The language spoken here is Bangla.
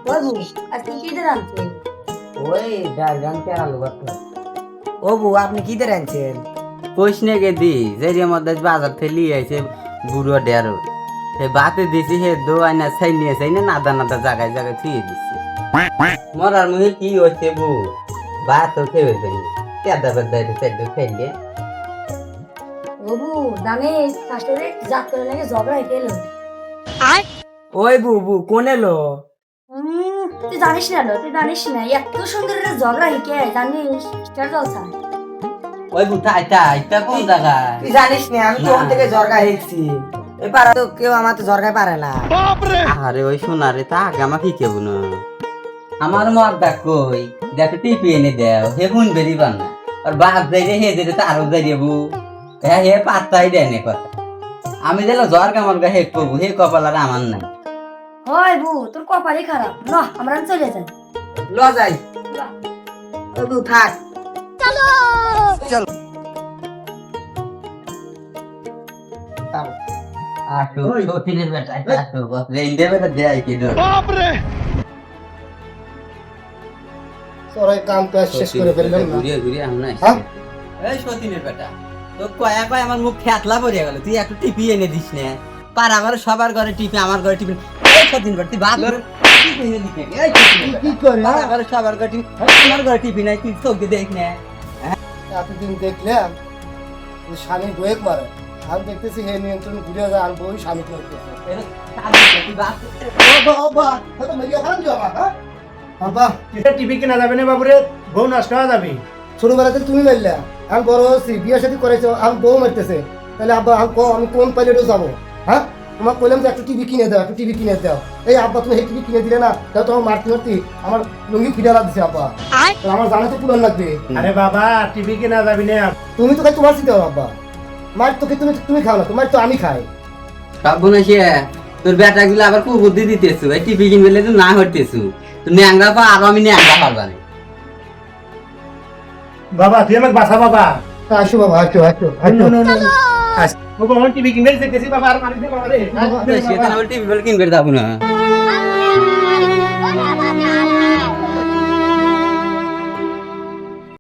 বাবু আজকে কি দিয়ে রাঁধছেন? ওই ডাল রাঁধতে আর আলু ভর্তা। ও বউ আপনি কি দিয়ে রাঁধছেন? পয়সনে গে দি যে মধ্যে বাজার থেকে লিয়ে আইছে গুঁড়ো ডেরো সে বাতে দিছি হে দো আইনা ছাই নিয়ে চাই না নাদা নাদা জায়গায় জায়গায় থুয়ে দিছি মরার মুখে কি হচ্ছে বউ ভাত খেয়ে ফেলি পেদা পেদা সেদ্ধ খেলে বাবু জানিস শাশুড়ি জাত করে লাগে ঝগড়া হয়ে গেল। ওই বউ কোন এলো? তুই জানিস না তুই জানিস না এত সুন্দর একটা ঝগড়া হিকে জানিস স্টার জলসা। ওই বুথা এটা কোন জায়গা তুই জানিস না আমি তখন থেকে ঝরগা হেঁকছি। এবার তো কেউ আমার তো ঝরগায় পারে না। আরে ওই সোনারে তা আগে আমাকে কি কেবো না আমার মর দেখ কই দেখ টিপি এনে দেও হে বুন বেরি বান না আর বাঘ যাই রে হে যেতে তো আরো যাই যাবো হ্যাঁ হে পাত্তাই দেয় না কথা আমি দিল জ্বর কামর গা হে করবো হে কপাল আর আমার নাই হয় বউ তোর কপালই খারাপ না আমরা চলে যাই। ল যাই ওই বউ থাক। আসো সতীনের বেটা আসো রেন্ডে বেটা দেয় কি দো সরাই কাম তো শেষ করে ফেললাম না। ঘুরিয়ে ঘুরিয়ে আমরা হ্যাঁ? এই সতীনের বেটা তো কয়া কয় আমার মুখ ফ্যাতলা পড়িয়া গেল তুই একটু টিপি এনে দিস না পাড়া ঘরে সবার ঘরে টিপি আমার ঘরে টিপি এই সতীন বেটা তুই বাপ ঘরে টিপি এনে দিস না এই সতীনের কি বেটা। করে পাড়া ঘরে সবার ঘরে টিপি আমার ঘরে টিপি নাই তুই চোখে দেখ না এতদিন দেখলাম যে স্বামী বয়ে মারে, আমি দেখতেছি হে নিয়ন্ত্রণ ঘুরে যায় আর বই স্বামী করতেছে। তুই বাপ বাবা এটা টিভি কেনা যাবে না বাবুরে, বউ নষ্ট হয়ে যাবে। ছোটবেলাতে তুমি মারলা, আমি বড় হচ্ছি, বিয়ে সাথে করেছো, আমি বউ মারতেছে, তাহলে আব্বা আমি কোন পাইলেটও যাবো? হ্যাঁ, তোমার বললাম যে একটু টিভি কিনে দাও, একটু টিভি কিনে দাও। এই আব্বা তুমি এই টিভি কিনে দিলে না, তাহলে তোমার মারতে মারতে আমার লুঙ্গি ফিডালা দিছে আব্বা। তো আমার জানা তো পুরান লাগবে। আরে বাবা টিভি কেনা যাবে না। তুমি তো খাই তোমার চিন্তা করো আব্বা, মার তোকে তুমি তুমি খাও না, তোমার তো আমি খাই। সব বোনাসি তোর বেটা গুলো আবার কুবুদ্ধি দিতেছু এই টিভি কিনবে তুই না হইতেছু তুই ন্যাংরা পা আর আমি ন্যাংরা পারবা না বাবা তুই আমাকে বাঁচা বাবা। আসো বাবা, আসো আসো আসো। বাবা আমার টিভি কিনে দেখতেছি বাবা, আর মারি দে বাবা রে। সেটা টিভি বলে কিনবে যাবো না